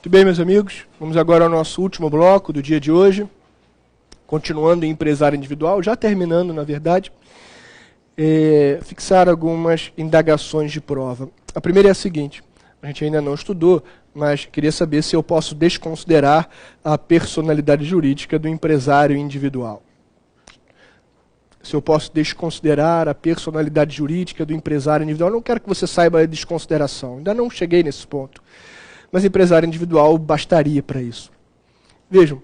Muito bem, meus amigos, vamos agora ao nosso último bloco do dia de hoje, continuando em empresário individual, já terminando, na verdade, fixar algumas indagações de prova. A primeira é a seguinte, a gente ainda não estudou, mas queria saber se eu posso desconsiderar a personalidade jurídica do empresário individual. Se eu posso desconsiderar a personalidade jurídica do empresário individual. Eu não quero que você saiba a desconsideração, ainda não cheguei nesse ponto. Mas empresário individual bastaria para isso. Vejam,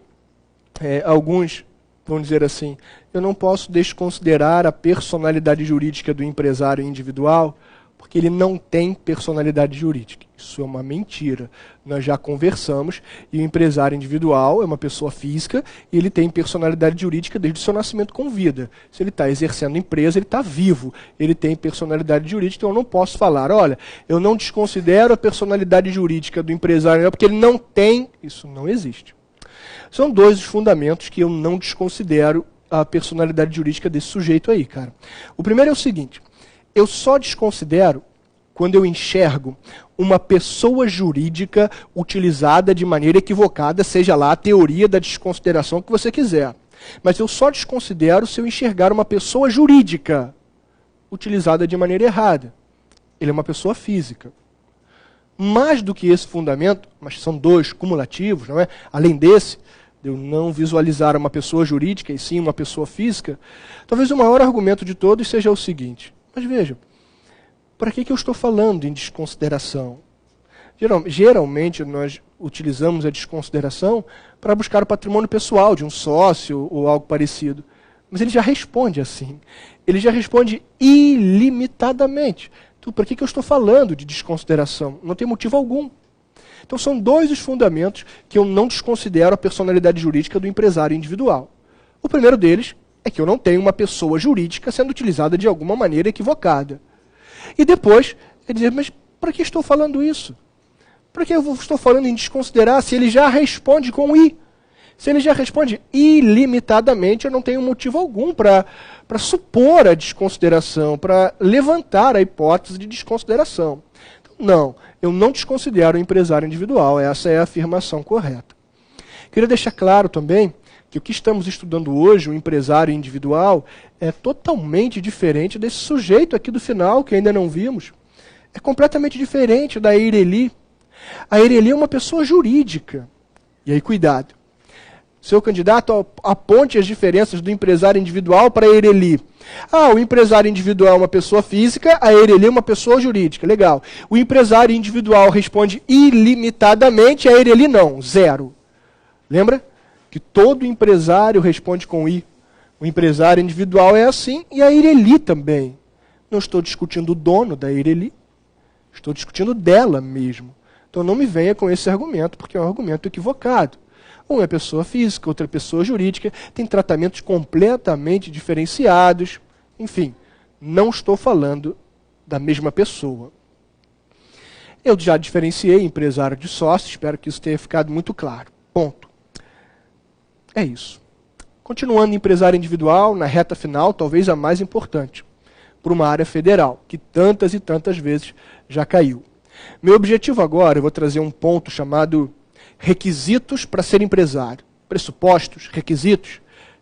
alguns vão dizer assim, eu não posso desconsiderar a personalidade jurídica do empresário individual porque ele não tem personalidade jurídica. Isso é uma mentira. Nós já conversamos e o empresário individual é uma pessoa física e ele tem personalidade jurídica desde o seu nascimento com vida. Se ele está exercendo empresa, ele está vivo. Ele tem personalidade jurídica, então eu não posso falar, olha, eu não desconsidero a personalidade jurídica do empresário porque ele não tem. Isso não existe. São dois os fundamentos que eu não desconsidero a personalidade jurídica desse sujeito aí, cara. O primeiro é o seguinte, eu só desconsidero quando eu enxergo uma pessoa jurídica utilizada de maneira equivocada, seja lá a teoria da desconsideração que você quiser. Mas eu só desconsidero se eu enxergar uma pessoa jurídica utilizada de maneira errada. Ele é uma pessoa física. Mais do que esse fundamento, mas são dois cumulativos, não é? Além desse, de eu não visualizar uma pessoa jurídica e sim uma pessoa física, talvez o maior argumento de todos seja o seguinte, mas veja, para que eu estou falando em desconsideração? Geralmente nós utilizamos a desconsideração para buscar o patrimônio pessoal de um sócio ou algo parecido. Mas ele já responde assim. Ele já responde ilimitadamente. Então, para que eu estou falando de desconsideração? Não tem motivo algum. Então são dois os fundamentos que eu não desconsidero a personalidade jurídica do empresário individual. O primeiro deles é que eu não tenho uma pessoa jurídica sendo utilizada de alguma maneira equivocada. E depois, ele diz, mas para que estou falando isso? Para que eu estou falando em desconsiderar se ele já responde com I? Se ele já responde ilimitadamente, eu não tenho motivo algum para supor a desconsideração, para levantar a hipótese de desconsideração. Então, não, eu não desconsidero o empresário individual, essa é a afirmação correta. Queria deixar claro também que o que estamos estudando hoje, o empresário individual, é totalmente diferente desse sujeito aqui do final, que ainda não vimos. É completamente diferente da Eireli. A Eireli é uma pessoa jurídica. E aí, cuidado. Seu candidato aponte as diferenças do empresário individual para a Eireli. Ah, o empresário individual é uma pessoa física, a Eireli é uma pessoa jurídica. Legal. O empresário individual responde ilimitadamente, a Eireli não, zero. Lembra? Que todo empresário responde com I. O empresário individual é assim e a Eireli também. Não estou discutindo o dono da Eireli, estou discutindo dela mesmo. Então não me venha com esse argumento, porque é um argumento equivocado. Uma é pessoa física, outra é pessoa jurídica, tem tratamentos completamente diferenciados. Enfim, não estou falando da mesma pessoa. Eu já diferenciei empresário de sócio, espero que isso tenha ficado muito claro. Ponto. É isso. Continuando empresário individual, na reta final, talvez a mais importante, para uma área federal, que tantas e tantas vezes já caiu. Meu objetivo agora, eu vou trazer um ponto chamado requisitos para ser empresário. Pressupostos, requisitos,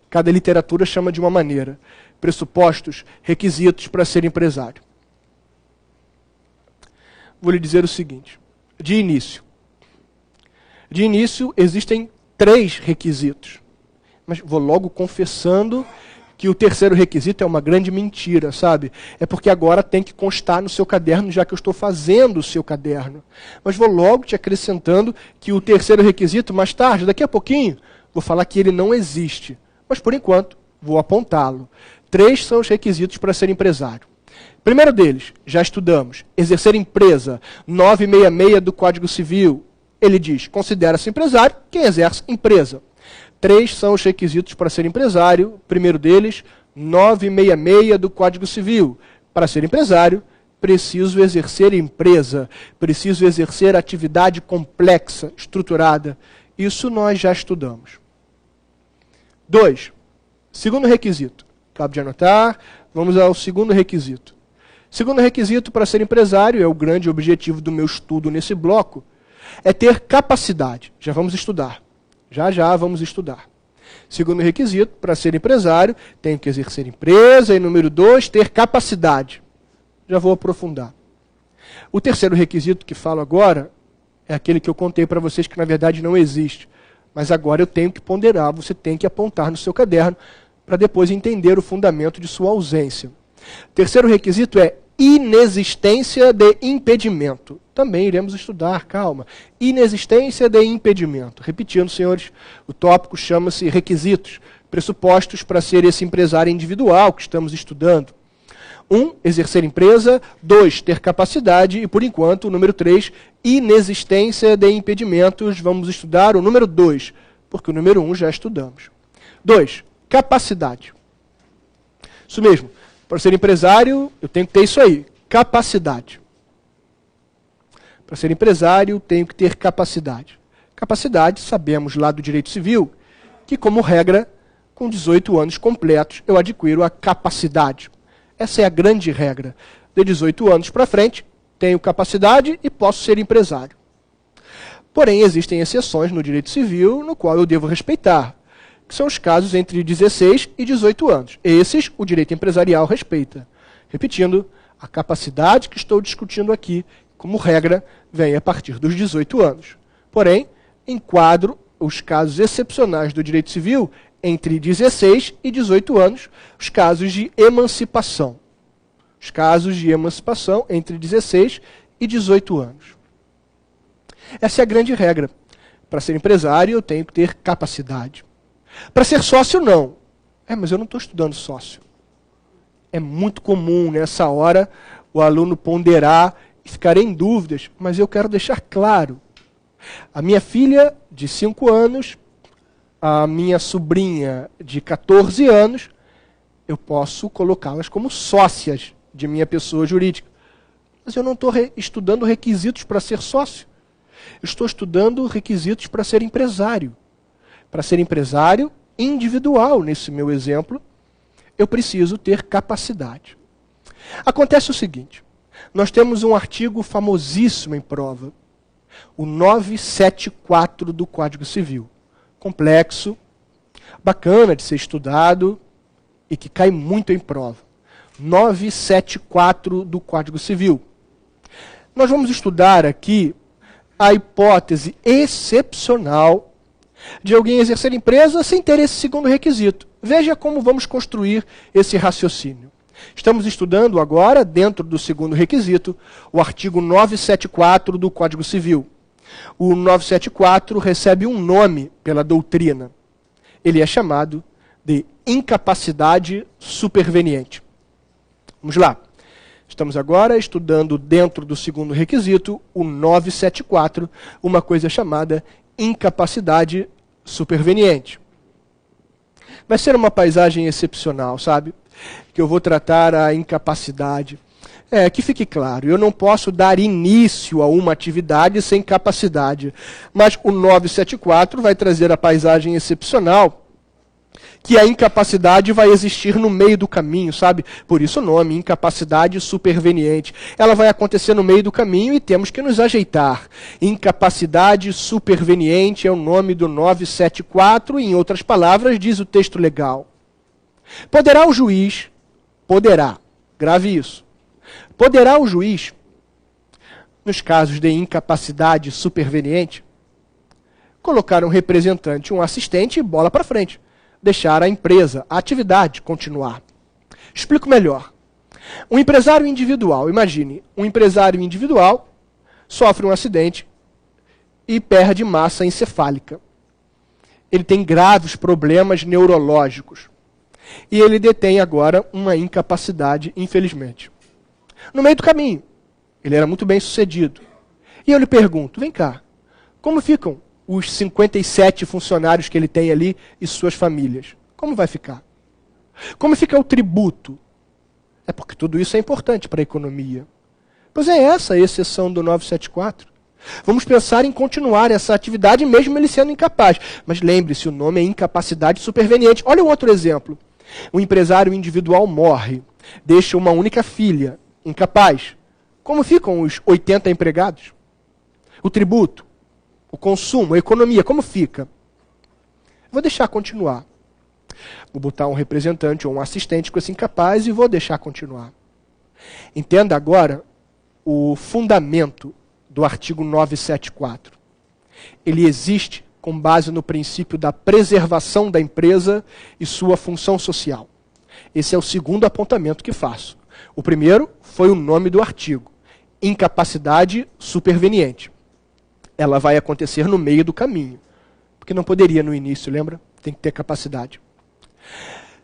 cada literatura chama de uma maneira. Pressupostos, requisitos para ser empresário. Vou lhe dizer o seguinte, de início existem 3 requisitos. Mas vou logo confessando que o terceiro requisito é uma grande mentira, sabe? É porque agora tem que constar no seu caderno, já que eu estou fazendo o seu caderno. Mas vou logo te acrescentando que o terceiro requisito, mais tarde, daqui a pouquinho, vou falar que ele não existe. Mas, por enquanto, vou apontá-lo. 3 são os requisitos para ser empresário. Primeiro deles, já estudamos, exercer empresa, 966 do Código Civil. Ele diz, considera-se empresário quem exerce empresa. 3 são os requisitos para ser empresário. Primeiro deles, 966 do Código Civil. Para ser empresário, preciso exercer empresa, preciso exercer atividade complexa, estruturada. Isso nós já estudamos. 2. Segundo requisito. Acabo de anotar, vamos ao segundo requisito. Segundo requisito para ser empresário, é o grande objetivo do meu estudo nesse bloco. é ter capacidade. Já vamos estudar. Já vamos estudar. Segundo requisito, para ser empresário, tenho que exercer empresa. E número 2, ter capacidade. Já vou aprofundar. O terceiro requisito que falo agora é aquele que eu contei para vocês que na verdade não existe. Mas agora eu tenho que ponderar, você tem que apontar no seu caderno para depois entender o fundamento de sua ausência. O terceiro requisito é inexistência de impedimento. Também iremos estudar, calma. Inexistência de impedimento. Repetindo, senhores, o tópico chama-se requisitos, pressupostos para ser esse empresário individual que estamos estudando. 1, exercer empresa. 2, ter capacidade. E, por enquanto, o número 3, inexistência de impedimentos. Vamos estudar o número 2, porque o número 1 já estudamos. 2, capacidade. Isso mesmo. Para ser empresário, eu tenho que ter isso aí, capacidade. Para ser empresário, tenho que ter capacidade. Capacidade, sabemos lá do direito civil, que como regra, com 18 anos completos, eu adquiro a capacidade. Essa é a grande regra. De 18 anos para frente, tenho capacidade e posso ser empresário. Porém, existem exceções no direito civil, no qual eu devo respeitar, que são os casos entre 16 e 18 anos. Esses, o direito empresarial respeita. Repetindo, a capacidade que estou discutindo aqui, como regra, vem a partir dos 18 anos. Porém, enquadro os casos excepcionais do direito civil entre 16 e 18 anos, os casos de emancipação. Os casos de emancipação entre 16 e 18 anos. Essa é a grande regra. Para ser empresário, eu tenho que ter capacidade. Para ser sócio, não. Mas eu não estou estudando sócio. É muito comum nessa hora o aluno ponderar e ficar em dúvidas, mas eu quero deixar claro. A minha filha de 5 anos, a minha sobrinha de 14 anos, eu posso colocá-las como sócias de minha pessoa jurídica. Mas eu não estou estudando requisitos para ser sócio. Eu estou estudando requisitos para ser empresário. Para ser empresário individual, nesse meu exemplo, eu preciso ter capacidade. Acontece o seguinte, nós temos um artigo famosíssimo em prova, o 974 do Código Civil. Complexo, bacana de ser estudado e que cai muito em prova. 974 do Código Civil. Nós vamos estudar aqui a hipótese excepcional de alguém exercer empresa sem ter esse segundo requisito. Veja como vamos construir esse raciocínio. Estamos estudando agora, dentro do segundo requisito, o artigo 974 do Código Civil. O 974 recebe um nome pela doutrina. Ele é chamado de incapacidade superveniente. Vamos lá. Estamos agora estudando, dentro do segundo requisito, o 974, uma coisa chamada incapacidade superveniente. Vai ser uma paisagem excepcional, sabe? Que eu vou tratar a incapacidade. Que fique claro, eu não posso dar início a uma atividade sem capacidade. Mas o 974 vai trazer a paisagem excepcional que a incapacidade vai existir no meio do caminho, sabe? Por isso o nome, incapacidade superveniente. Ela vai acontecer no meio do caminho e temos que nos ajeitar. Incapacidade superveniente é o nome do 974, e, em outras palavras, diz o texto legal. Poderá o juiz, grave isso, poderá o juiz, nos casos de incapacidade superveniente, colocar um representante, um assistente e bola para frente. Deixar a empresa, a atividade continuar. Explico melhor. Um empresário individual, imagine, um empresário individual sofre um acidente e perde massa encefálica. Ele tem graves problemas neurológicos. E ele detém agora uma incapacidade, infelizmente. No meio do caminho, ele era muito bem sucedido. E eu lhe pergunto, vem cá, como ficam os 57 funcionários que ele tem ali e suas famílias? Como vai ficar? Como fica o tributo? É porque tudo isso é importante para a economia. Pois é essa a exceção do 974. Vamos pensar em continuar essa atividade mesmo ele sendo incapaz. Mas lembre-se, o nome é incapacidade superveniente. Olha um outro exemplo. Um empresário individual morre, deixa uma única filha, incapaz. Como ficam os 80 empregados? O tributo? o consumo, a economia, como fica? Vou deixar continuar. Vou botar um representante ou um assistente com esse incapaz e vou deixar continuar. Entenda agora o fundamento do artigo 974. Ele existe com base no princípio da preservação da empresa e sua função social. Esse é o segundo apontamento que faço. O primeiro foi o nome do artigo, incapacidade superveniente. Ela vai acontecer no meio do caminho, porque não poderia no início, lembra? Tem que ter capacidade.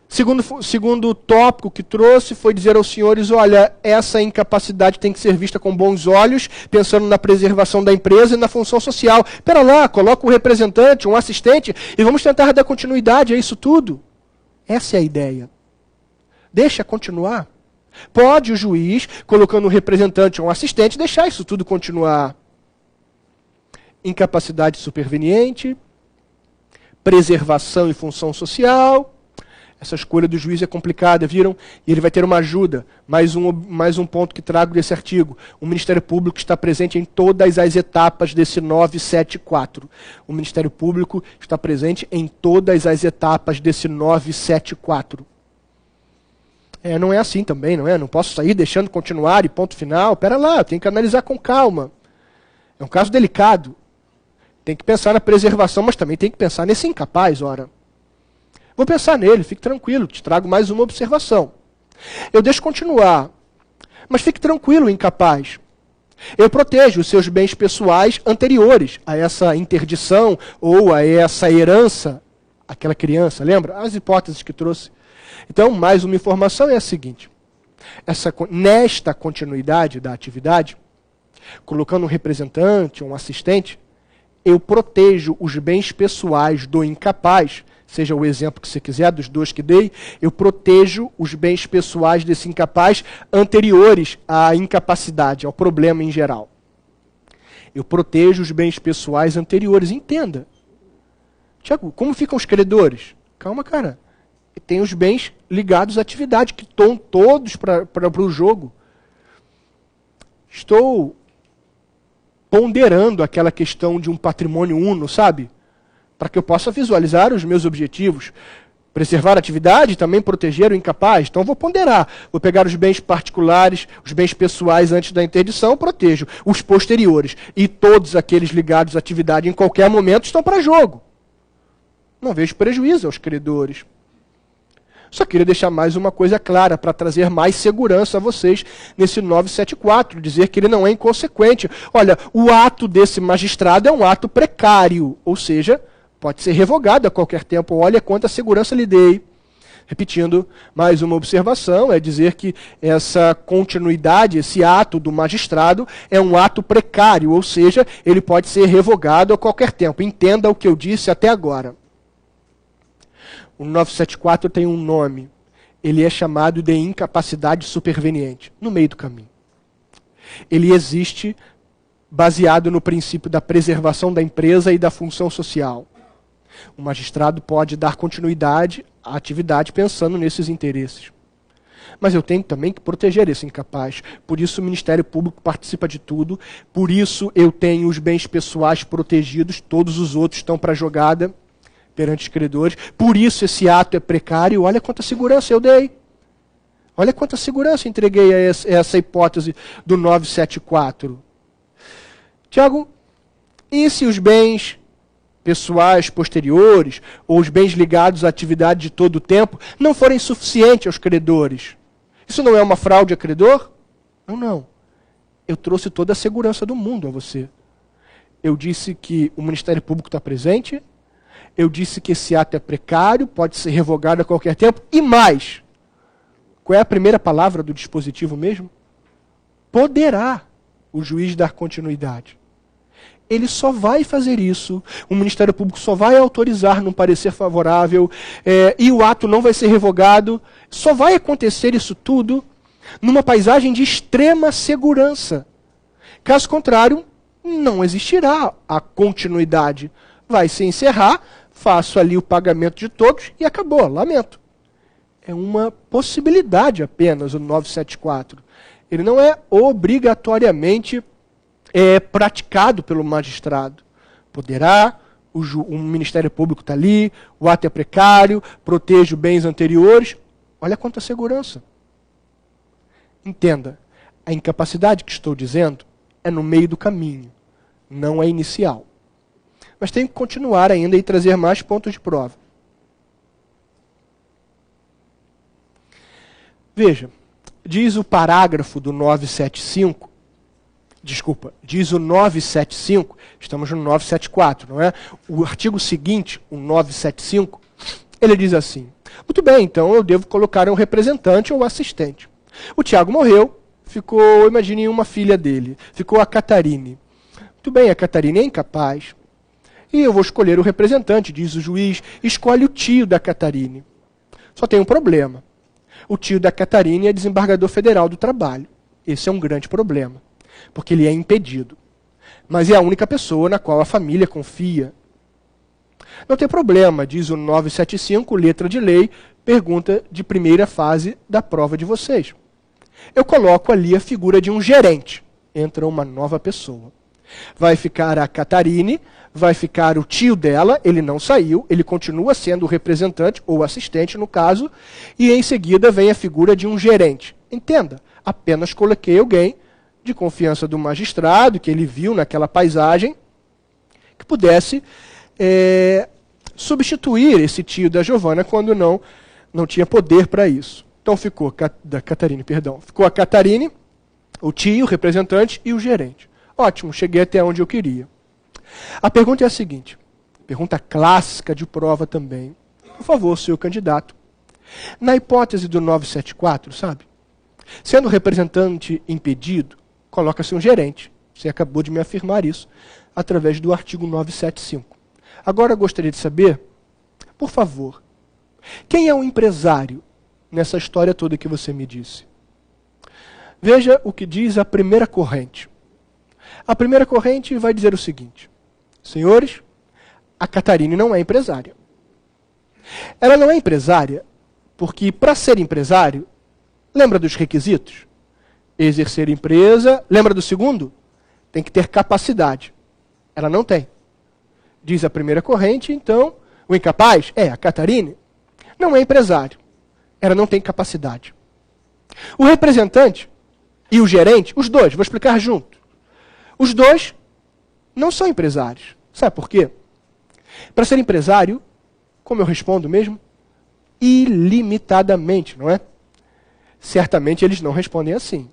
Segundo tópico que trouxe foi dizer aos senhores, olha, essa incapacidade tem que ser vista com bons olhos, pensando na preservação da empresa e na função social. Espera lá, coloca um representante, um assistente, e vamos tentar dar continuidade a isso tudo. Essa é a ideia. Deixa continuar. Pode o juiz, colocando um representante ou um assistente, deixar isso tudo continuar. Incapacidade superveniente, preservação e função social. Essa escolha do juiz é complicada, viram? E ele vai ter uma ajuda. Mais um ponto que trago desse artigo. O Ministério Público está presente em todas as etapas desse 974. O Ministério Público está presente em todas as etapas desse 974. Não é assim também, não é? Não posso sair deixando continuar e ponto final. Pera lá, tem que analisar com calma. É um caso delicado. Tem que pensar na preservação, mas também tem que pensar nesse incapaz, ora. Vou pensar nele, fique tranquilo, te trago mais uma observação. Eu deixo continuar, mas fique tranquilo, incapaz. Eu protejo os seus bens pessoais anteriores a essa interdição ou a essa herança, aquela criança, lembra? As hipóteses que trouxe. Então, mais uma informação é a seguinte. Nesta continuidade da atividade, colocando um representante, um assistente, eu protejo os bens pessoais do incapaz, seja o exemplo que você quiser, dos dois que dei, eu protejo os bens pessoais desse incapaz anteriores à incapacidade, ao problema em geral. Eu protejo os bens pessoais anteriores, entenda. Tiago, como ficam os credores? Calma, cara. Tem os bens ligados à atividade, que estão todos para o jogo. Estou ponderando aquela questão de um patrimônio uno, sabe? Para que eu possa visualizar os meus objetivos. Preservar a atividade e também proteger o incapaz. Então vou ponderar. Vou pegar os bens particulares, os bens pessoais antes da interdição, protejo. Os posteriores e todos aqueles ligados à atividade em qualquer momento estão para jogo. Não vejo prejuízo aos credores. Só queria deixar mais uma coisa clara para trazer mais segurança a vocês nesse 974, dizer que ele não é inconsequente. Olha, o ato desse magistrado é um ato precário, ou seja, pode ser revogado a qualquer tempo. Olha quanta segurança lhe dei. Repetindo, mais uma observação, é dizer que essa continuidade, esse ato do magistrado é um ato precário, ou seja, ele pode ser revogado a qualquer tempo. Entenda o que eu disse até agora. O 974 tem um nome. Ele é chamado de incapacidade superveniente, no meio do caminho. Ele existe baseado no princípio da preservação da empresa e da função social. O magistrado pode dar continuidade à atividade pensando nesses interesses. Mas eu tenho também que proteger esse incapaz. Por isso o Ministério Público participa de tudo. Por isso eu tenho os bens pessoais protegidos. Todos os outros estão para a jogada perante os credores. Por isso esse ato é precário. Olha quanta segurança eu dei. Olha quanta segurança entreguei a essa hipótese do 974. Tiago, e se os bens pessoais posteriores ou os bens ligados à atividade de todo o tempo não forem suficientes aos credores? Isso não é uma fraude a credor? Não, não. Eu trouxe toda a segurança do mundo a você. Eu disse que o Ministério Público está presente. Eu disse que esse ato é precário, pode ser revogado a qualquer tempo. E mais, qual é a primeira palavra do dispositivo mesmo? Poderá o juiz dar continuidade. Ele só vai fazer isso, o Ministério Público só vai autorizar num parecer favorável, e o ato não vai ser revogado. Só vai acontecer isso tudo numa paisagem de extrema segurança. Caso contrário, não existirá a continuidade. Vai se encerrar, faço ali o pagamento de todos e acabou, lamento. É uma possibilidade apenas o 974. Ele não é obrigatoriamente praticado pelo magistrado. Poderá, o Ministério Público está ali, o ato é precário, protejo bens anteriores. Olha quanta segurança. Entenda, a incapacidade que estou dizendo é no meio do caminho, não é inicial. Mas tenho que continuar ainda e trazer mais pontos de prova. Veja, diz o parágrafo do 975, diz o 975, estamos no 974, não é? O artigo seguinte, o 975, ele diz assim: muito bem, então eu devo colocar um representante ou assistente. O Tiago morreu, ficou, imagine uma filha dele, ficou a Catarine. Muito bem, a Catarine é incapaz. E eu vou escolher o representante, diz o juiz, escolhe o tio da Catarine. Só tem um problema. O tio da Catarine é desembargador federal do trabalho. Esse é um grande problema, porque ele é impedido. Mas é a única pessoa na qual a família confia. Não tem problema, diz o 975, letra de lei, pergunta de primeira fase da prova de vocês. Eu coloco ali a figura de um gerente. Entra uma nova pessoa. Vai ficar a Catarine, vai ficar o tio dela, ele não saiu, ele continua sendo o representante, ou assistente no caso, e em seguida vem a figura de um gerente. Entenda, apenas coloquei alguém de confiança do magistrado, que ele viu naquela paisagem, que pudesse substituir esse tio da Giovana quando não tinha poder para isso. Então ficou da Catarine, perdão. Ficou a Catarine, o tio, o representante e o gerente. Ótimo, cheguei até onde eu queria. A pergunta é a seguinte, pergunta clássica de prova também. Por favor, senhor candidato. Na hipótese do 974, sabe? Sendo o representante impedido, coloca-se um gerente. Você acabou de me afirmar isso, através do artigo 975. Agora eu gostaria de saber, por favor, quem é o empresário nessa história toda que você me disse? Veja o que diz a primeira corrente. A primeira corrente vai dizer o seguinte: senhores, a Catarine não é empresária. Ela não é empresária porque, para ser empresário, lembra dos requisitos? Exercer empresa, lembra do segundo? Tem que ter capacidade. Ela não tem. Diz a primeira corrente, então, o incapaz, a Catarine, não é empresário. Ela não tem capacidade. O representante e o gerente, os dois, vou explicar junto. Os dois não são empresários. Sabe por quê? Para ser empresário, como eu respondo mesmo? Ilimitadamente, não é? Certamente eles não respondem assim.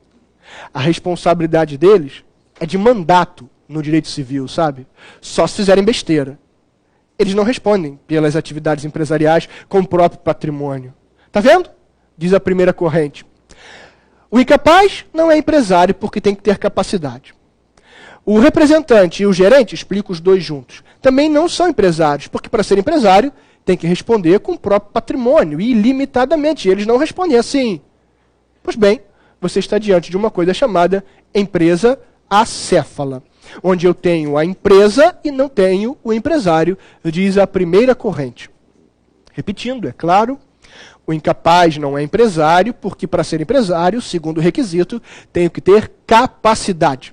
A responsabilidade deles é de mandato no direito civil, sabe? Só se fizerem besteira. Eles não respondem pelas atividades empresariais com o próprio patrimônio. Tá vendo? Diz a primeira corrente. O incapaz não é empresário porque tem que ter capacidade. O representante e o gerente, explico os dois juntos, também não são empresários, porque para ser empresário tem que responder com o próprio patrimônio, ilimitadamente. E eles não respondem assim. Pois bem, você está diante de uma coisa chamada empresa acéfala, onde eu tenho a empresa e não tenho o empresário, diz a primeira corrente. Repetindo, é claro, o incapaz não é empresário, porque para ser empresário, segundo o requisito, tenho que ter capacidade.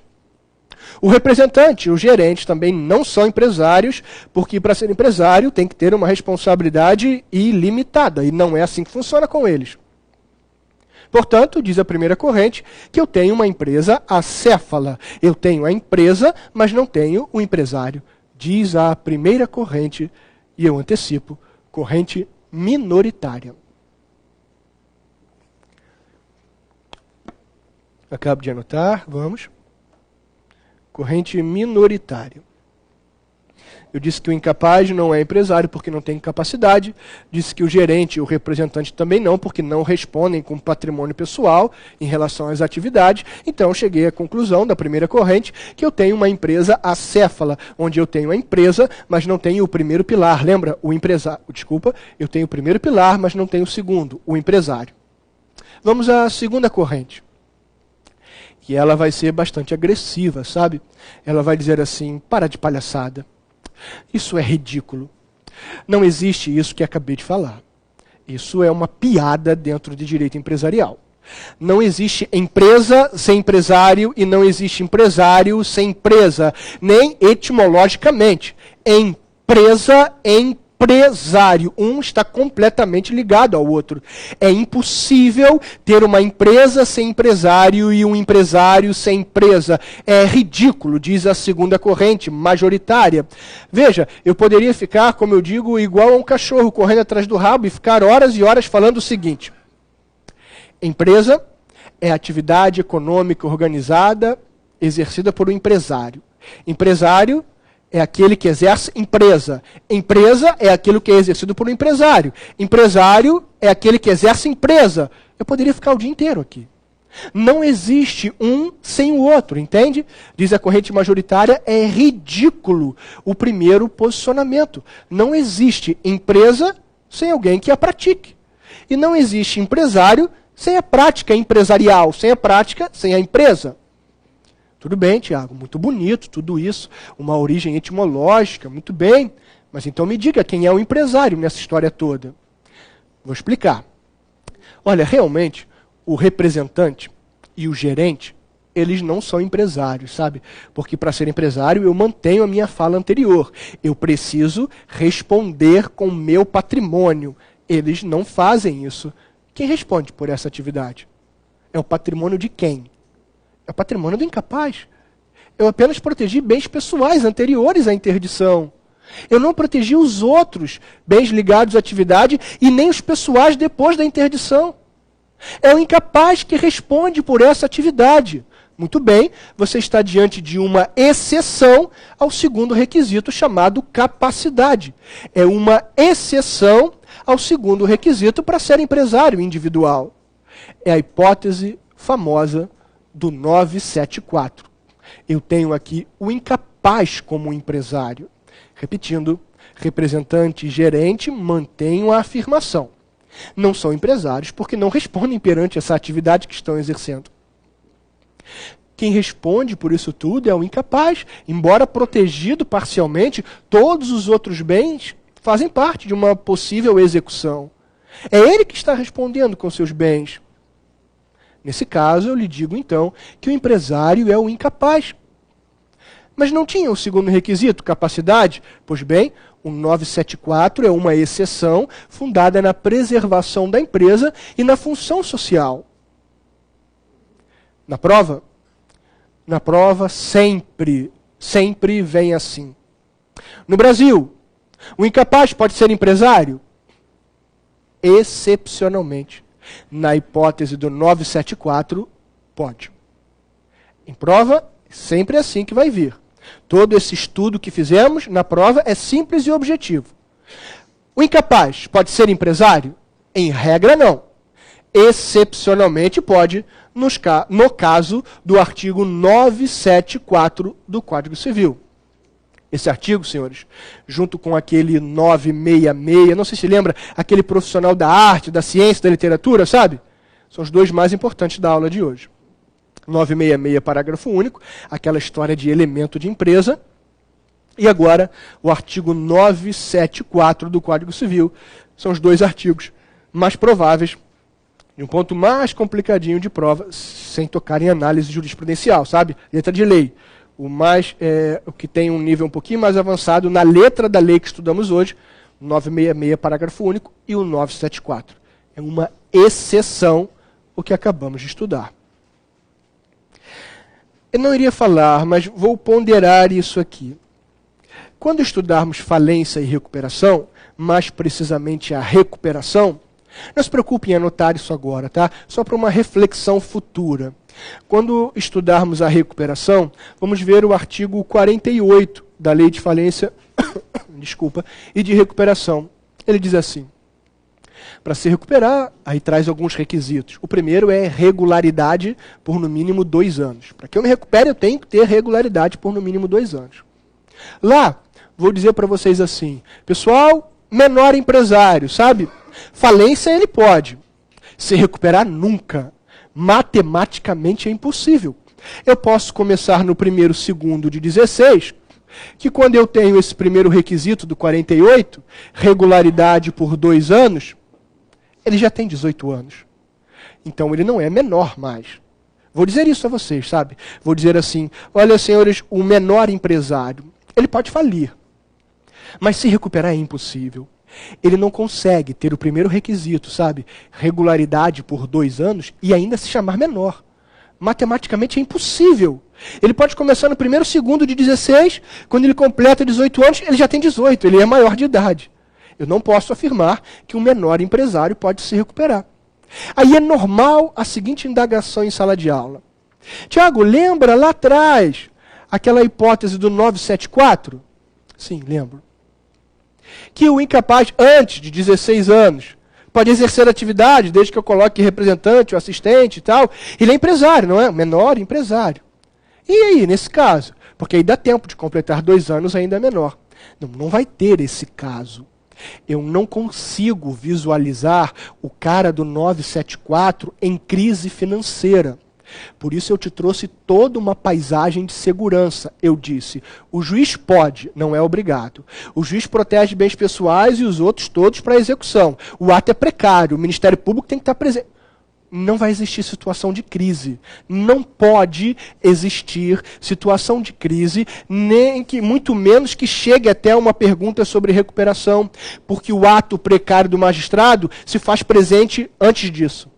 O representante e o gerente também não são empresários, porque para ser empresário tem que ter uma responsabilidade ilimitada, e não é assim que funciona com eles. Portanto, diz a primeira corrente, que eu tenho uma empresa acéfala. Eu tenho a empresa, mas não tenho o empresário. Diz a primeira corrente, e eu antecipo, corrente minoritária. Acabo de anotar, vamos. Corrente minoritária. Eu disse que o incapaz não é empresário porque não tem capacidade. Disse que o gerente e o representante também não, porque não respondem com patrimônio pessoal em relação às atividades. Então, cheguei à conclusão da primeira corrente que eu tenho uma empresa acéfala, onde eu tenho a empresa, mas não tenho o primeiro pilar. Lembra? O empresário. Desculpa, eu tenho o primeiro pilar, mas não tenho o segundo, o empresário. Vamos à segunda corrente. E ela vai ser bastante agressiva, sabe? Ela vai dizer assim, para de palhaçada. Isso é ridículo. Não existe isso que acabei de falar. Isso é uma piada dentro de direito empresarial. Não existe empresa sem empresário e não existe empresário sem empresa, nem etimologicamente. Empresa, empresário. Um está completamente ligado ao outro. É impossível ter uma empresa sem empresário e um empresário sem empresa. É ridículo, diz a segunda corrente, majoritária. Veja, eu poderia ficar, como eu digo, igual a um cachorro correndo atrás do rabo e ficar horas e horas falando o seguinte. Empresa é atividade econômica organizada, exercida por um empresário. Empresário é aquele que exerce empresa. Empresa é aquilo que é exercido por um empresário. Empresário é aquele que exerce empresa. Eu poderia ficar o dia inteiro aqui. Não existe um sem o outro, entende? Diz a corrente majoritária, é ridículo o primeiro posicionamento. Não existe empresa sem alguém que a pratique. E não existe empresário sem a prática empresarial, sem a prática, sem a empresa. Tudo bem, Tiago, muito bonito tudo isso, uma origem etimológica, muito bem. Mas então me diga quem é o empresário nessa história toda. Vou explicar. Olha, realmente, o representante e o gerente, eles não são empresários, sabe? Porque para ser empresário eu mantenho a minha fala anterior. Eu preciso responder com o meu patrimônio. Eles não fazem isso. Quem responde por essa atividade? É o patrimônio de quem? É o patrimônio do incapaz. Eu apenas protegi bens pessoais anteriores à interdição. Eu não protegi os outros bens ligados à atividade e nem os pessoais depois da interdição. É o incapaz que responde por essa atividade. Muito bem, você está diante de uma exceção ao segundo requisito chamado capacidade. É uma exceção ao segundo requisito para ser empresário individual. É a hipótese famosa do 974. Eu tenho aqui o incapaz como empresário. Repetindo, representante e gerente mantenham a afirmação. Não são empresários porque não respondem perante essa atividade que estão exercendo. Quem responde por isso tudo é o incapaz. Embora protegido parcialmente, todos os outros bens fazem parte de uma possível execução. É ele que está respondendo com seus bens. Nesse caso, eu lhe digo, então, que o empresário é o incapaz. Mas não tinha o segundo requisito, capacidade? Pois bem, o 974 é uma exceção fundada na preservação da empresa e na função social. Na prova? Na prova, sempre vem assim. No Brasil, o incapaz pode ser empresário? Excepcionalmente. Na hipótese do 974, pode. Em prova, sempre é assim que vai vir. Todo esse estudo que fizemos na prova é simples e objetivo. O incapaz pode ser empresário? Em regra, não. Excepcionalmente pode, no caso do artigo 974 do Código Civil. Esse artigo, senhores, junto com aquele 966, não sei se lembra, aquele profissional da arte, da ciência, da literatura, sabe? São os dois mais importantes da aula de hoje. 966, parágrafo único, aquela história de elemento de empresa. E agora, o artigo 974 do Código Civil. São os dois artigos mais prováveis, de um ponto mais complicadinho de prova, sem tocar em análise jurisprudencial, sabe? Letra de lei. O que tem um nível um pouquinho mais avançado na letra da lei que estudamos hoje, 966, parágrafo único, e o 974. É uma exceção o que acabamos de estudar. Eu não iria falar, mas vou ponderar isso aqui. Quando estudarmos falência e recuperação, mais precisamente a recuperação, não se preocupe em anotar isso agora, tá? Só para uma reflexão futura. Quando estudarmos a recuperação, vamos ver o artigo 48 da Lei de Falência e de Recuperação. Ele diz assim: para se recuperar, aí traz alguns requisitos. O primeiro é regularidade por no mínimo 2 anos. Para que eu me recupere, eu tenho que ter regularidade por no mínimo 2 anos. Lá, vou dizer para vocês assim, pessoal, menor empresário, sabe? Falência ele pode. Se recuperar, nunca. Matematicamente é impossível. Eu posso começar no primeiro segundo de 16, que quando eu tenho esse primeiro requisito do 48, regularidade por 2 anos, ele já tem 18 anos. Então ele não é menor mais. Vou dizer isso a vocês, sabe? Vou dizer assim, olha, senhores, o menor empresário, ele pode falir. Mas se recuperar é impossível. Ele não consegue ter o primeiro requisito, sabe? Regularidade por 2 anos e ainda se chamar menor. Matematicamente é impossível. Ele pode começar no primeiro segundo de 16, quando ele completa 18 anos, ele já tem 18, ele é maior de idade. Eu não posso afirmar que um menor empresário pode se recuperar. Aí é normal a seguinte indagação em sala de aula. Tiago, lembra lá atrás aquela hipótese do 974? Sim, lembro. Que o incapaz, antes de 16 anos, pode exercer atividade, desde que eu coloque representante ou assistente e tal. Ele é empresário, não é? Menor empresário. E aí, nesse caso? Porque aí dá tempo de completar 2 anos ainda menor. Não vai ter esse caso. Eu não consigo visualizar o cara do 974 em crise financeira. Por isso eu te trouxe toda uma paisagem de segurança. Eu disse, o juiz pode, não é obrigado. O juiz protege bens pessoais e os outros todos para execução. O ato é precário, o Ministério Público tem que estar presente. Não vai existir situação de crise. Não pode existir situação de crise, nem que, muito menos que chegue até uma pergunta sobre recuperação, porque o ato precário do magistrado se faz presente antes disso.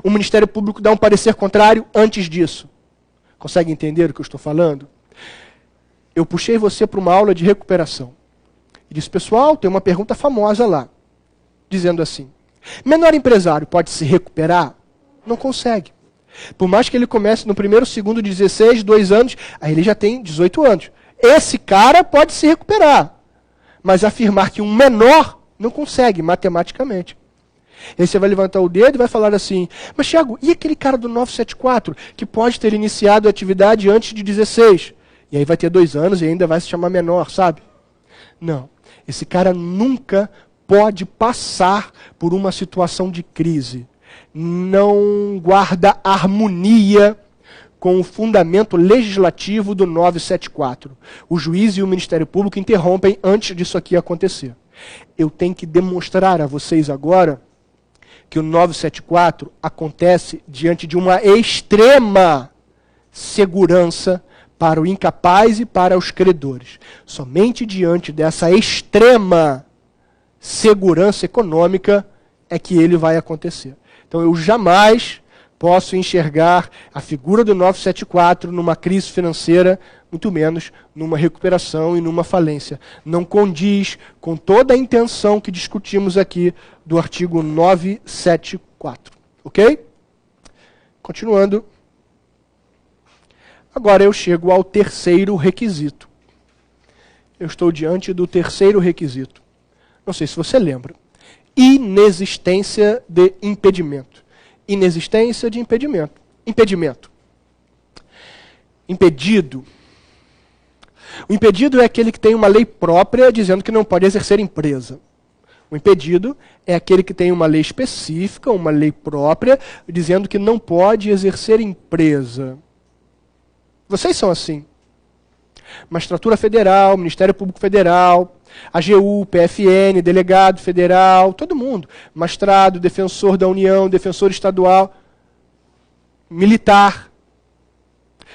O Ministério Público dá um parecer contrário antes disso. Consegue entender o que eu estou falando? Eu puxei você para uma aula de recuperação. E disse, pessoal, tem uma pergunta famosa lá, dizendo assim, menor empresário pode se recuperar? Não consegue. Por mais que ele comece no primeiro segundo de 16, 2 anos, aí ele já tem 18 anos. Esse cara pode se recuperar. Mas afirmar que um menor não consegue matematicamente. Aí você vai levantar o dedo e vai falar assim, mas Tiago, e aquele cara do 974 que pode ter iniciado a atividade antes de 16? E aí vai ter 2 anos e ainda vai se chamar menor, sabe? Não. Esse cara nunca pode passar por uma situação de crise. Não guarda harmonia com o fundamento legislativo do 974. O juiz e o Ministério Público interrompem antes disso aqui acontecer. Eu tenho que demonstrar a vocês agora que o 974 acontece diante de uma extrema segurança para o incapaz e para os credores. Somente diante dessa extrema segurança econômica é que ele vai acontecer. Então eu jamais posso enxergar a figura do 974 numa crise financeira, muito menos numa recuperação e numa falência. Não condiz com toda a intenção que discutimos aqui do artigo 974. Ok? Continuando. Agora eu chego ao terceiro requisito. Eu estou diante do terceiro requisito. Não sei se você lembra. Inexistência de impedimento. Inexistência de impedimento. Impedimento. Impedido. O impedido é aquele que tem uma lei própria dizendo que não pode exercer empresa. O impedido é aquele que tem uma lei específica, uma lei própria, dizendo que não pode exercer empresa. Vocês são assim. Magistratura Federal, Ministério Público Federal, AGU, PFN, delegado federal, todo mundo. Magistrado, defensor da União, defensor estadual, militar.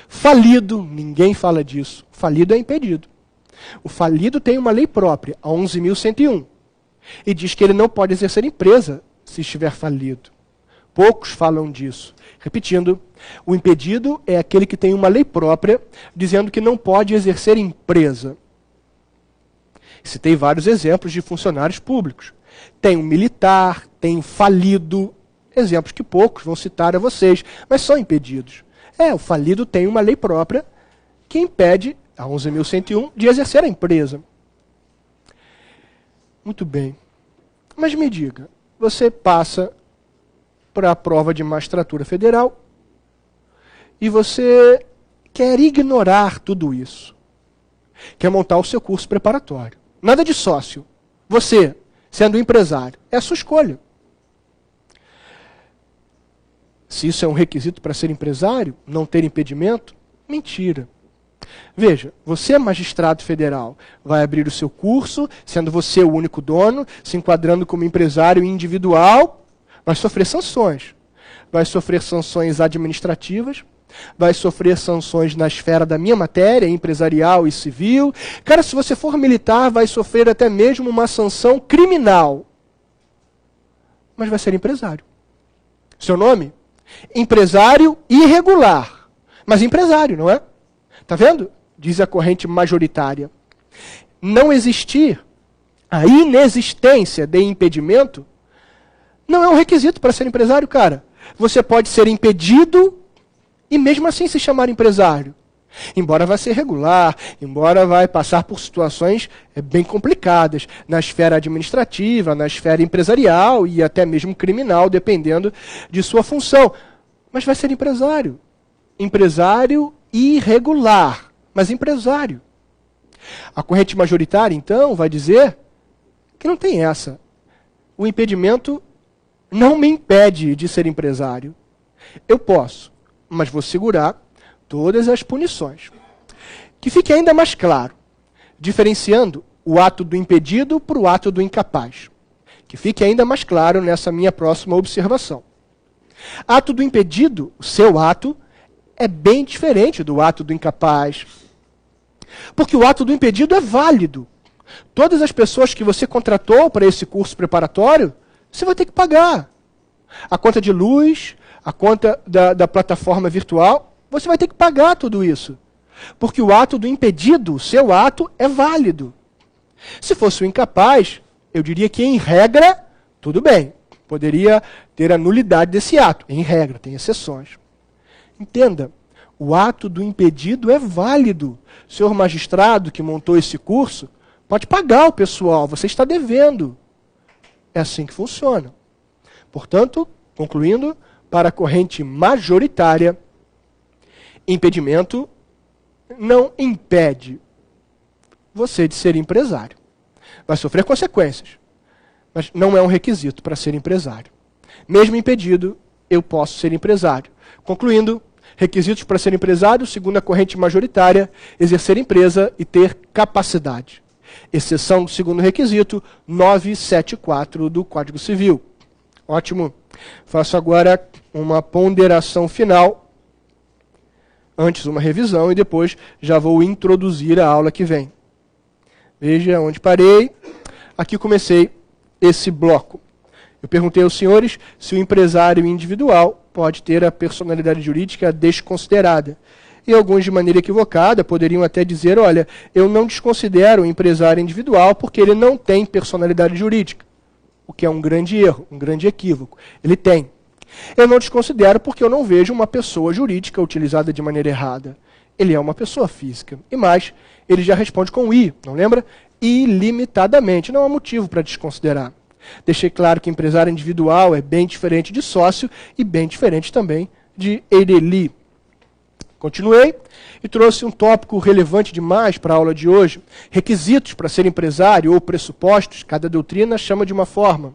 Falido, ninguém fala disso. Falido é impedido. O falido tem uma lei própria, a 11.101. E diz que ele não pode exercer empresa se estiver falido. Poucos falam disso. Repetindo, o impedido é aquele que tem uma lei própria dizendo que não pode exercer empresa. Citei vários exemplos de funcionários públicos. Tem um militar, tem um falido, exemplos que poucos vão citar a vocês, mas são impedidos. O falido tem uma lei própria que impede, a 11.101, de exercer a empresa. Muito bem. Mas me diga, você passa para a prova de magistratura federal e você quer ignorar tudo isso. Quer montar o seu curso preparatório. Nada de sócio. Você, sendo empresário, é a sua escolha. Se isso é um requisito para ser empresário, não ter impedimento, mentira. Veja, você é magistrado federal, vai abrir o seu curso, sendo você o único dono, se enquadrando como empresário individual, vai sofrer sanções. Vai sofrer sanções administrativas, vai sofrer sanções na esfera da minha matéria, empresarial e civil. Cara, se você for militar, vai sofrer até mesmo uma sanção criminal. Mas vai ser empresário. Seu nome? Empresário irregular. Mas empresário, não é? Tá vendo? Diz a corrente majoritária. Não existir, a inexistência de impedimento, não é um requisito para ser empresário, cara. Você pode ser impedido e mesmo assim se chamar empresário. Embora vá ser regular, embora vai passar por situações bem complicadas, na esfera administrativa, na esfera empresarial e até mesmo criminal, dependendo de sua função. Mas vai ser empresário. Empresário irregular, mas empresário. A corrente majoritária, então, vai dizer que não tem essa. O impedimento não me impede de ser empresário. Eu posso, mas vou segurar todas as punições. Que fique ainda mais claro, diferenciando o ato do impedido para o ato do incapaz. Que fique ainda mais claro nessa minha próxima observação. Ato do impedido, o seu ato, é bem diferente do ato do incapaz. Porque o ato do impedido é válido. Todas as pessoas que você contratou para esse curso preparatório, você vai ter que pagar. A conta de luz, a conta da plataforma virtual, você vai ter que pagar tudo isso. Porque o ato do impedido, o seu ato, é válido. Se fosse o incapaz, eu diria que, em regra, tudo bem. Poderia ter a nulidade desse ato. Em regra, tem exceções. Entenda, o ato do impedido é válido. O senhor magistrado que montou esse curso pode pagar o pessoal, você está devendo. É assim que funciona. Portanto, concluindo, para a corrente majoritária, impedimento não impede você de ser empresário. Vai sofrer consequências, mas não é um requisito para ser empresário. Mesmo impedido, eu posso ser empresário. Concluindo, requisitos para ser empresário, segundo a corrente majoritária, exercer empresa e ter capacidade. Exceção do segundo requisito, 974 do Código Civil. Ótimo. Faço agora uma ponderação final, antes uma revisão e depois já vou introduzir a aula que vem. Veja onde parei. Aqui comecei esse bloco. Eu perguntei aos senhores se o empresário individual pode ter a personalidade jurídica desconsiderada. E alguns, de maneira equivocada, poderiam até dizer, olha, eu não desconsidero o empresário individual porque ele não tem personalidade jurídica. O que é um grande erro, um grande equívoco. Ele tem. Eu não desconsidero porque eu não vejo uma pessoa jurídica utilizada de maneira errada. Ele é uma pessoa física. E mais, ele já responde com I, não lembra? Ilimitadamente. Não há motivo para desconsiderar. Deixei claro que empresário individual é bem diferente de sócio e bem diferente também de edili. Continuei e trouxe um tópico relevante demais para a aula de hoje. Requisitos para ser empresário ou pressupostos, cada doutrina chama de uma forma.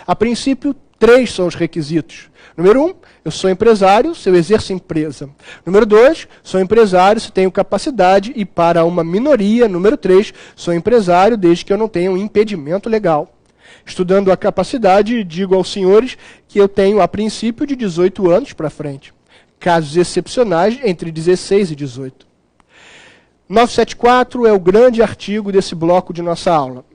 A princípio, 3 são os requisitos. Número 1, eu sou empresário se eu exerço empresa. Número 2, sou empresário se tenho capacidade e para uma minoria. Número 3, sou empresário desde que eu não tenha um impedimento legal. Estudando a capacidade, digo aos senhores que eu tenho, a princípio, de 18 anos para frente. Casos excepcionais, entre 16 e 18. 974 é o grande artigo desse bloco de nossa aula.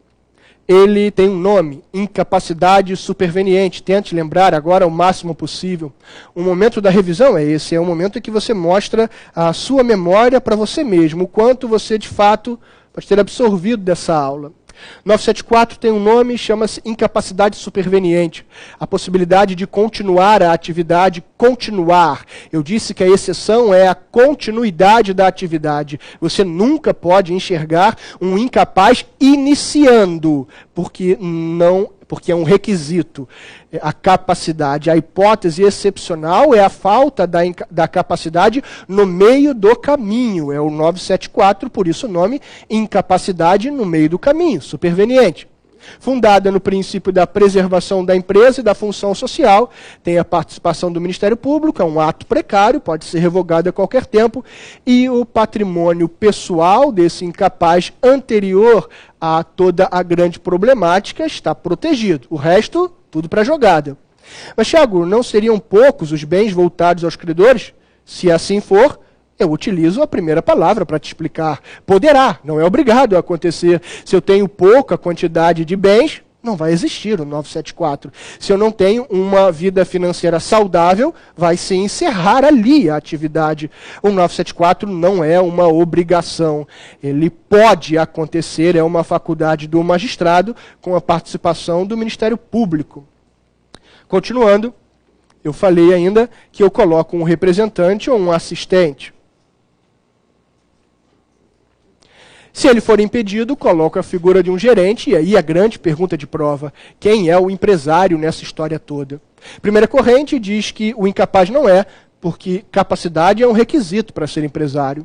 Ele tem um nome, incapacidade superveniente. Tente lembrar agora o máximo possível. O momento da revisão é esse, é o momento em que você mostra a sua memória para você mesmo, o quanto você, de fato, pode ter absorvido dessa aula. 974 tem um nome, chama-se incapacidade superveniente. A possibilidade de continuar a atividade, continuar. Eu disse que a exceção é a continuidade da atividade. Você nunca pode enxergar um incapaz iniciando, porque é um requisito. A capacidade, a hipótese excepcional é a falta da capacidade no meio do caminho. É o 974, por isso o nome incapacidade no meio do caminho, superveniente. Fundada no princípio da preservação da empresa e da função social, tem a participação do Ministério Público, é um ato precário, pode ser revogado a qualquer tempo, e o patrimônio pessoal desse incapaz anterior a toda a grande problemática está protegido. O resto, tudo para jogada. Mas, Thiago, não seriam poucos os bens voltados aos credores? Se assim for, eu utilizo a primeira palavra para te explicar. Poderá, não é obrigado a acontecer. Se eu tenho pouca quantidade de bens, não vai existir o 974. Se eu não tenho uma vida financeira saudável, vai se encerrar ali a atividade. O 974 não é uma obrigação. Ele pode acontecer, é uma faculdade do magistrado com a participação do Ministério Público. Continuando, eu falei ainda que eu coloco um representante ou um assistente. Se ele for impedido, coloco a figura de um gerente, e aí a grande pergunta de prova: quem é o empresário nessa história toda? Primeira corrente diz que o incapaz não é, porque capacidade é um requisito para ser empresário.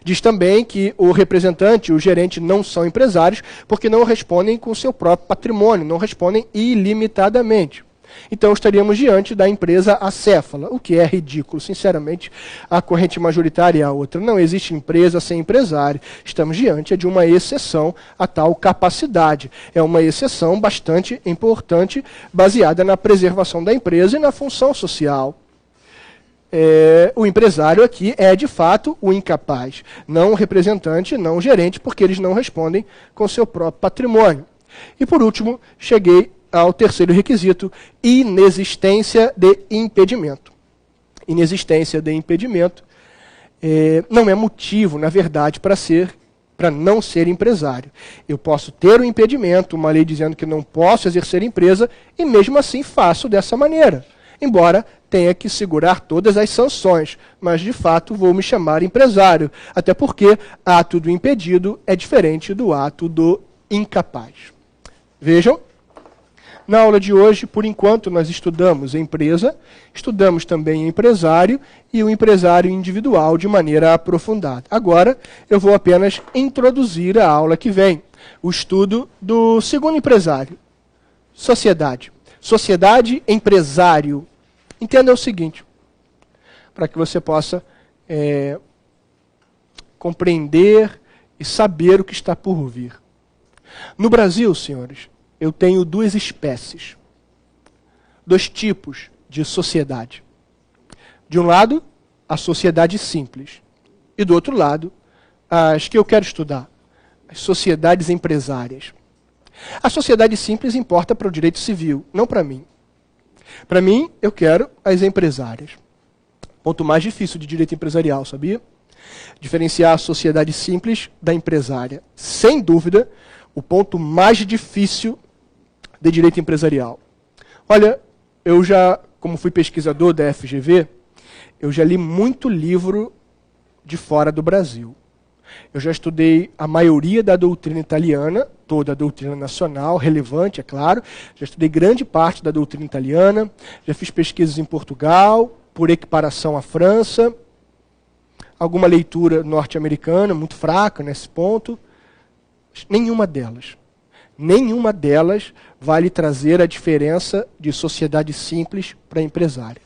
Diz também que o representante e o gerente não são empresários porque não respondem com seu próprio patrimônio, não respondem ilimitadamente. Então estaríamos diante da empresa acéfala, o que é ridículo. Sinceramente, a corrente majoritária é a outra. Não existe empresa sem empresário. Estamos diante de uma exceção à tal capacidade. É uma exceção bastante importante, baseada na preservação da empresa e na função social. O empresário aqui é, de fato, o incapaz. Não o representante, não o gerente, porque eles não respondem com seu próprio patrimônio. E, por último, cheguei ao terceiro requisito: inexistência de impedimento. Inexistência de impedimento não é motivo, na verdade, para não ser empresário. Eu posso ter um impedimento, uma lei dizendo que não posso exercer empresa, e mesmo assim faço dessa maneira. Embora tenha que segurar todas as sanções, mas de fato vou me chamar empresário, até porque ato do impedido é diferente do ato do incapaz. Vejam, na aula de hoje, por enquanto, nós estudamos empresa, estudamos também empresário e o empresário individual de maneira aprofundada. Agora, eu vou apenas introduzir a aula que vem, o estudo do segundo empresário, sociedade. Sociedade, empresário. Entenda o seguinte, para que você possa compreender e saber o que está por vir. No Brasil, senhores, eu tenho duas espécies, dois tipos de sociedade. De um lado, a sociedade simples. E do outro lado, as que eu quero estudar, as sociedades empresárias. A sociedade simples importa para o direito civil, não para mim. Para mim, eu quero as empresárias. Ponto mais difícil de direito empresarial, sabia? Diferenciar a sociedade simples da empresária. Sem dúvida, o ponto mais difícil de direito empresarial. Olha, eu já, como fui pesquisador da FGV, eu já li muito livro de fora do Brasil. Eu já estudei a maioria da doutrina italiana, toda a doutrina nacional, relevante, é claro. Já estudei grande parte da doutrina italiana, já fiz pesquisas em Portugal, por equiparação à França, alguma leitura norte-americana, muito fraca nesse ponto. Nenhuma delas vai lhe trazer a diferença de sociedade simples para empresária.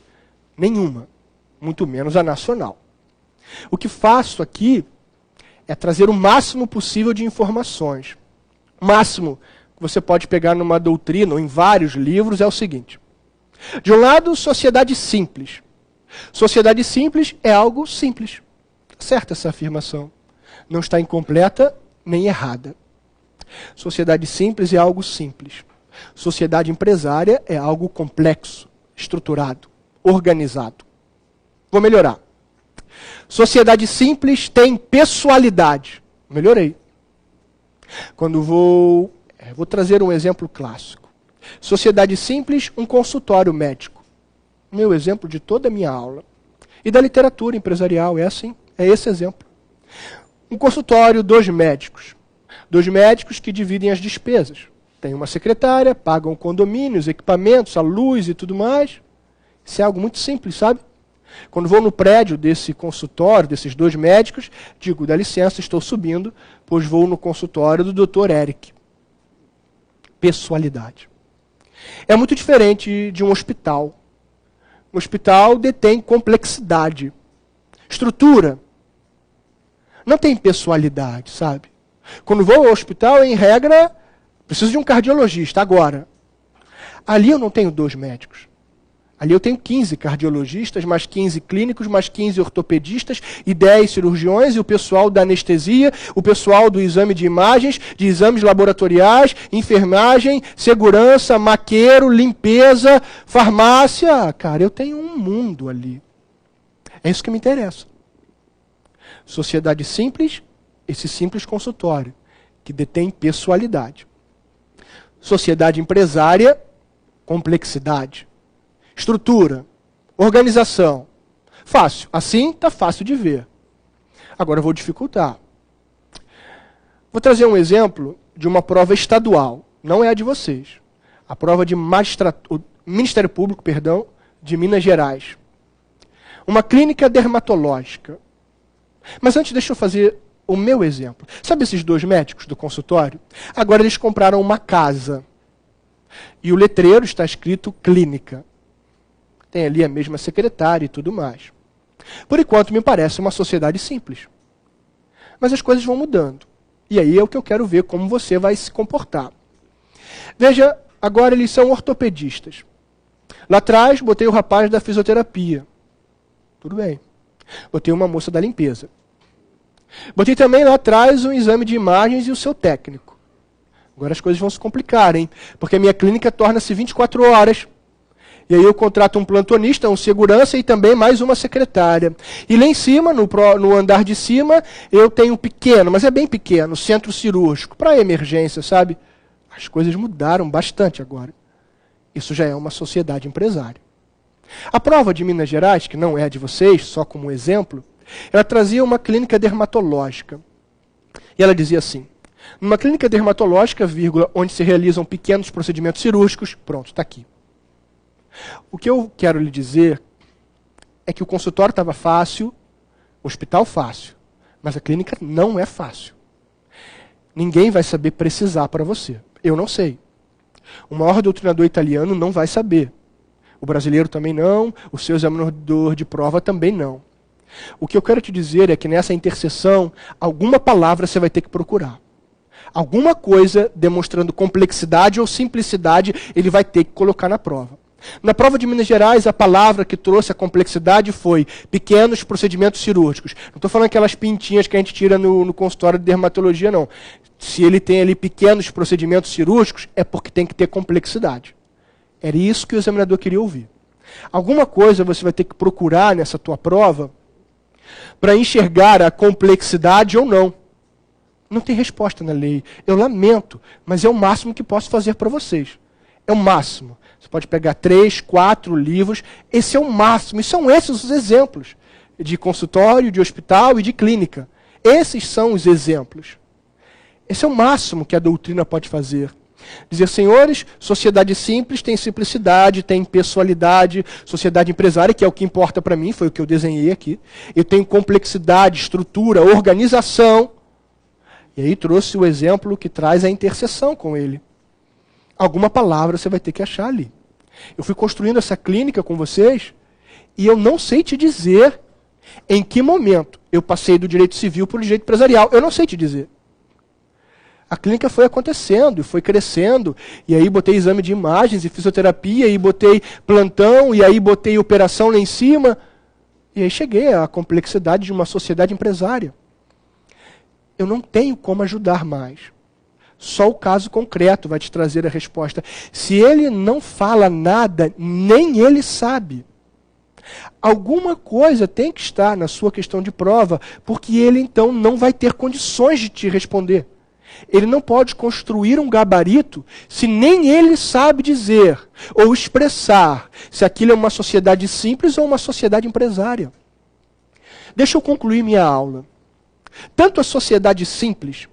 Nenhuma, muito menos a nacional. O que faço aqui é trazer o máximo possível de informações. O máximo que você pode pegar numa doutrina ou em vários livros é o seguinte. De um lado, sociedade simples. Sociedade simples é algo simples. Certa essa afirmação. Não está incompleta nem errada. Sociedade simples é algo simples. Sociedade empresária é algo complexo, estruturado, organizado. Vou melhorar. Sociedade simples tem pessoalidade. Melhorei. Quando vou trazer um exemplo clássico. Sociedade simples, um consultório médico. Meu exemplo de toda a minha aula. E da literatura empresarial, é assim, é esse exemplo. Um consultório, dois médicos. Dois médicos que dividem as despesas. Tem uma secretária, pagam condomínios, equipamentos, a luz e tudo mais. Isso é algo muito simples, sabe? Quando vou no prédio desse consultório, desses dois médicos, digo, dá licença, estou subindo, pois vou no consultório do Dr. Eric. Pessoalidade. É muito diferente de um hospital. Um hospital detém complexidade, estrutura. Não tem pessoalidade, sabe? Quando vou ao hospital, em regra, preciso de um cardiologista agora. Ali eu não tenho dois médicos. Ali eu tenho 15 cardiologistas, mais 15 clínicos, mais 15 ortopedistas e 10 cirurgiões, e o pessoal da anestesia, o pessoal do exame de imagens, de exames laboratoriais, enfermagem, segurança, maqueiro, limpeza, farmácia. Cara, eu tenho um mundo ali. É isso que me interessa. Sociedade simples, esse simples consultório, que detém pessoalidade. Sociedade empresária, complexidade. Estrutura, organização. Fácil. Assim está fácil de ver. Agora eu vou dificultar. Vou trazer um exemplo de uma prova estadual. Não é a de vocês. A prova de Ministério Público, de Minas Gerais. Uma clínica dermatológica. Mas antes deixa eu fazer o meu exemplo. Sabe esses dois médicos do consultório? Agora eles compraram uma casa. E o letreiro está escrito clínica. Tem ali a mesma secretária e tudo mais. Por enquanto, me parece uma sociedade simples. Mas as coisas vão mudando. E aí é o que eu quero ver, como você vai se comportar. Veja, agora eles são ortopedistas. Lá atrás, botei o rapaz da fisioterapia. Tudo bem. Botei uma moça da limpeza. Botei também lá atrás um exame de imagens e o seu técnico. Agora as coisas vão se complicar, hein? Porque a minha clínica torna-se 24 horas. E aí eu contrato um plantonista, um segurança e também mais uma secretária. E lá em cima, no andar de cima, eu tenho um pequeno, mas é bem pequeno, centro cirúrgico, para emergência, sabe? As coisas mudaram bastante agora. Isso já é uma sociedade empresária. A prova de Minas Gerais, que não é a de vocês, só como exemplo, ela trazia uma clínica dermatológica. E ela dizia assim, numa clínica dermatológica, vírgula, onde se realizam pequenos procedimentos cirúrgicos, pronto, está aqui. O que eu quero lhe dizer é que o consultório estava fácil, o hospital fácil, mas a clínica não é fácil. Ninguém vai saber precisar para você. Eu não sei. O maior doutrinador italiano não vai saber. O brasileiro também não, o seu examinador de prova também não. O que eu quero te dizer é que nessa interseção, alguma palavra você vai ter que procurar. Alguma coisa demonstrando complexidade ou simplicidade, ele vai ter que colocar na prova. Na prova de Minas Gerais, a palavra que trouxe a complexidade foi pequenos procedimentos cirúrgicos. Não estou falando aquelas pintinhas que a gente tira no consultório de dermatologia, não. Se ele tem ali pequenos procedimentos cirúrgicos, é porque tem que ter complexidade. Era isso que o examinador queria ouvir. Alguma coisa você vai ter que procurar nessa tua prova para enxergar a complexidade ou não. Não tem resposta na lei. Eu lamento, mas é o máximo que posso fazer para vocês. É o máximo. Você pode pegar 3, 4 livros. Esse é o máximo. E são esses os exemplos de consultório, de hospital e de clínica. Esses são os exemplos. Esse é o máximo que a doutrina pode fazer. Dizer, senhores, sociedade simples tem simplicidade, tem pessoalidade, sociedade empresária, que é o que importa para mim, foi o que eu desenhei aqui. Eu tenho complexidade, estrutura, organização. E aí trouxe o exemplo que traz a interseção com ele. Alguma palavra você vai ter que achar ali. Eu fui construindo essa clínica com vocês e eu não sei te dizer em que momento eu passei do direito civil para o direito empresarial. Eu não sei te dizer. A clínica foi acontecendo, foi crescendo, e aí botei exame de imagens e fisioterapia, e botei plantão, e aí botei operação lá em cima, e aí cheguei à complexidade de uma sociedade empresária. Eu não tenho como ajudar mais. Só o caso concreto vai te trazer a resposta. Se ele não fala nada, nem ele sabe. Alguma coisa tem que estar na sua questão de prova, porque ele então não vai ter condições de te responder. Ele não pode construir um gabarito se nem ele sabe dizer ou expressar se aquilo é uma sociedade simples ou uma sociedade empresária. Deixa eu concluir minha aula. Tanto a sociedade simples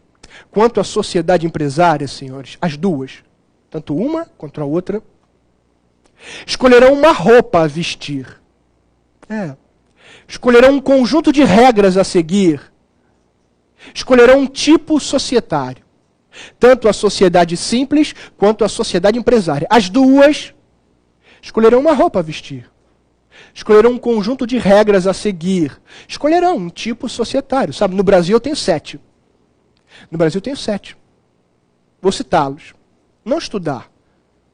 quanto a sociedade empresária, senhores, as duas, tanto uma quanto a outra, escolherão uma roupa a vestir. Escolherão um conjunto de regras a seguir. Escolherão um tipo societário. Tanto a sociedade simples quanto a sociedade empresária. As duas escolherão uma roupa a vestir. Escolherão um conjunto de regras a seguir. Escolherão um tipo societário. Sabe, no Brasil eu tenho 7. No Brasil eu tenho 7. Vou citá-los. Não estudar.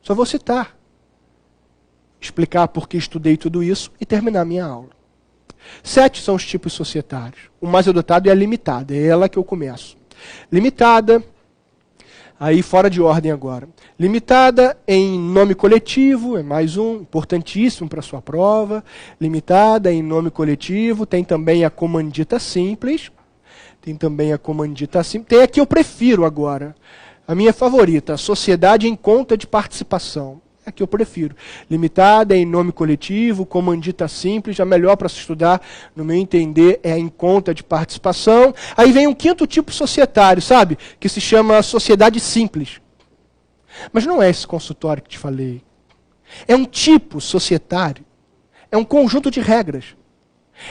Só vou citar. explicar por que estudei tudo isso e terminar a minha aula. 7 são os tipos societários. O mais adotado é a limitada, é ela que eu começo. Limitada, aí fora de ordem agora. Limitada em nome coletivo, é mais um, importantíssimo para a sua prova. Limitada em nome coletivo, tem também a comandita simples. Tem aqui eu prefiro agora. A minha favorita, a sociedade em conta de participação. É a que eu prefiro. Limitada em nome coletivo, comandita simples, a melhor para se estudar, no meu entender, é em conta de participação. Aí vem um 5º tipo societário, sabe? Que se chama sociedade simples. Mas não é esse consultório que te falei. É um tipo societário. É um conjunto de regras.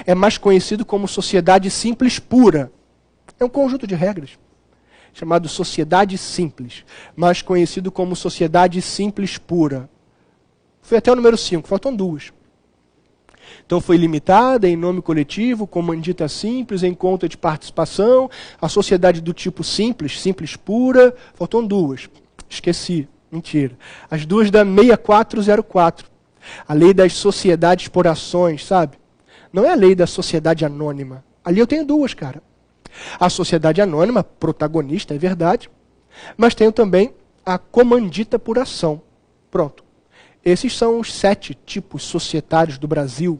É mais conhecido como sociedade simples pura. É um conjunto de regras. Chamado sociedade simples. Mais conhecido como sociedade simples pura. Foi até o número 5, faltam 2. Então foi limitada em nome coletivo, comandita simples, em conta de participação, a sociedade do tipo simples, simples pura, faltam 2. Esqueci, mentira. As 2 da 6404. A lei das sociedades por ações, sabe? Não é a lei da sociedade anônima. Ali eu tenho 2, cara. A sociedade anônima, protagonista, é verdade, mas tenho também a comandita por ação. Pronto. Esses são os 7 tipos societários do Brasil.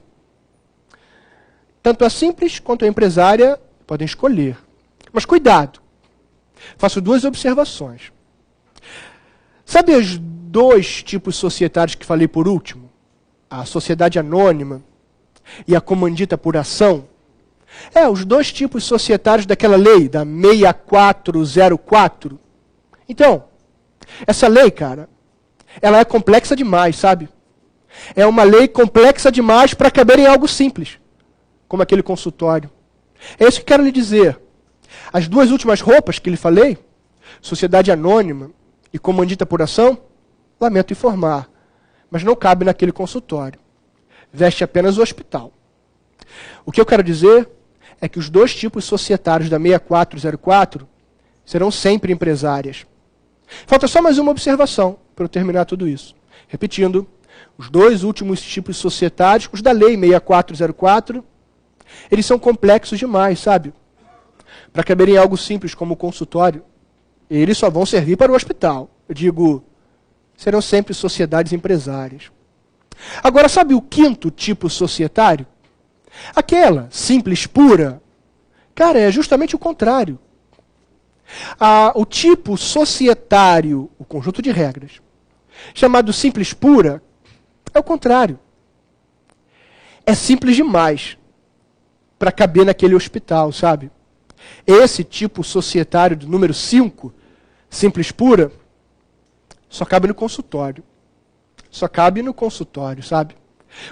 Tanto a simples quanto a empresária podem escolher. Mas cuidado. Faço 2 observações. Sabe os 2 tipos societários que falei por último? A sociedade anônima e a comandita por ação? Os 2 tipos societários daquela lei, da 6404. Então, essa lei, cara, ela é complexa demais, sabe? É uma lei complexa demais para caber em algo simples, como aquele consultório. É isso que quero lhe dizer. As 2 últimas roupas que lhe falei, sociedade anônima e comandita por ação, lamento informar, mas não cabe naquele consultório. Veste apenas o hospital. O que eu quero dizer é que os 2 tipos societários da 6404 serão sempre empresárias. Falta só mais uma observação para eu terminar tudo isso. Repetindo, os 2 últimos tipos societários, os da lei 6404, eles são complexos demais, sabe? Para caberem em algo simples como o consultório, eles só vão servir para o hospital. Eu digo, serão sempre sociedades empresárias. Agora, sabe o 5º tipo societário? Aquela simples pura, cara, é justamente o contrário. O tipo societário, o conjunto de regras, chamado simples pura, é o contrário. É simples demais para caber naquele hospital, sabe? Esse tipo societário do número 5, simples pura, só cabe no consultório. Só cabe no consultório, sabe?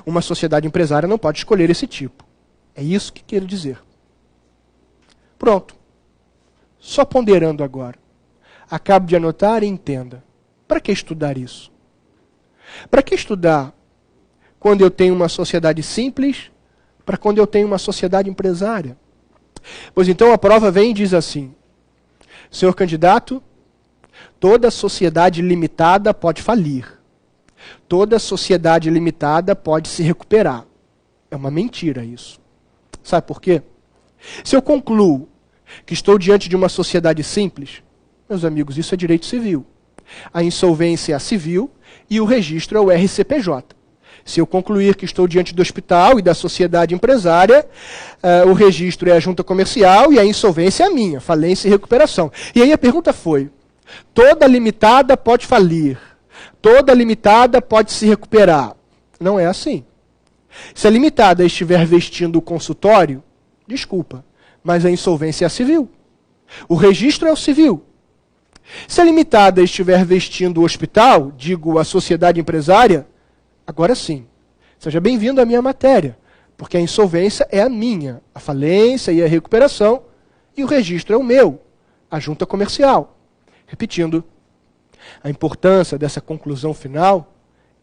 Uma sociedade empresária não pode escolher esse tipo. É isso que quero dizer. Pronto. Só ponderando agora. Acabo de anotar e entenda. Para que estudar isso? Para que estudar quando eu tenho uma sociedade simples, para quando eu tenho uma sociedade empresária? Pois então a prova vem e diz assim: senhor candidato, toda sociedade limitada pode falir. Toda sociedade limitada pode se recuperar. É uma mentira isso. Sabe por quê? Se eu concluo que estou diante de uma sociedade simples, meus amigos, isso é direito civil. A insolvência é a civil e o registro é o RCPJ. Se eu concluir que estou diante do hospital e da sociedade empresária, o registro é a junta comercial e a insolvência é a minha, falência e recuperação. E aí a pergunta foi, toda limitada pode falir, toda limitada pode se recuperar. Não é assim. Se a limitada estiver vestindo o consultório, desculpa, mas a insolvência é a civil. O registro é o civil. Se a limitada estiver vestindo o hospital, digo a sociedade empresária, agora sim, seja bem-vindo à minha matéria, porque a insolvência é a minha, a falência e a recuperação, e o registro é o meu, a junta comercial. Repetindo, a importância dessa conclusão final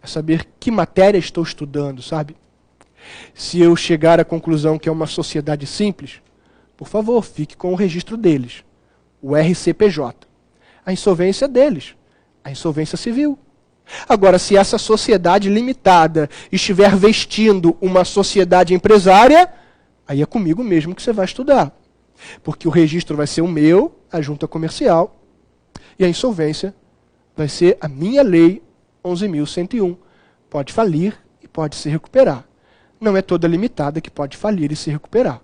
é saber que matéria estou estudando, sabe? Se eu chegar à conclusão que é uma sociedade simples, por favor, fique com o registro deles, o RCPJ. A insolvência é deles, a insolvência civil. Agora, se essa sociedade limitada estiver vestindo uma sociedade empresária, aí é comigo mesmo que você vai estudar. Porque o registro vai ser o meu, a junta comercial, e a insolvência vai ser a minha lei 11.101. Pode falir e pode se recuperar. Não é toda limitada que pode falir e se recuperar.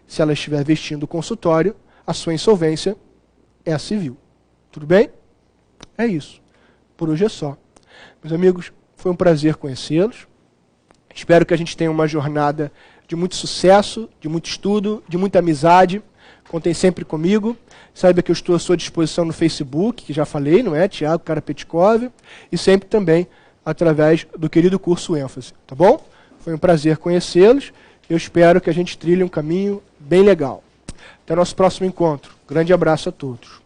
Se ela estiver vestindo o consultório, a sua insolvência é a civil. Tudo bem? É isso. Por hoje é só. Meus amigos, foi um prazer conhecê-los. Espero que a gente tenha uma jornada de muito sucesso, de muito estudo, de muita amizade. Contem sempre comigo. Saiba que eu estou à sua disposição no Facebook, que já falei, não é? Tiago Karapetkov. E sempre também através do querido curso ênfase. Tá bom? Foi um prazer conhecê-los. Eu espero que a gente trilhe um caminho bem legal. Até o nosso próximo encontro. Grande abraço a todos.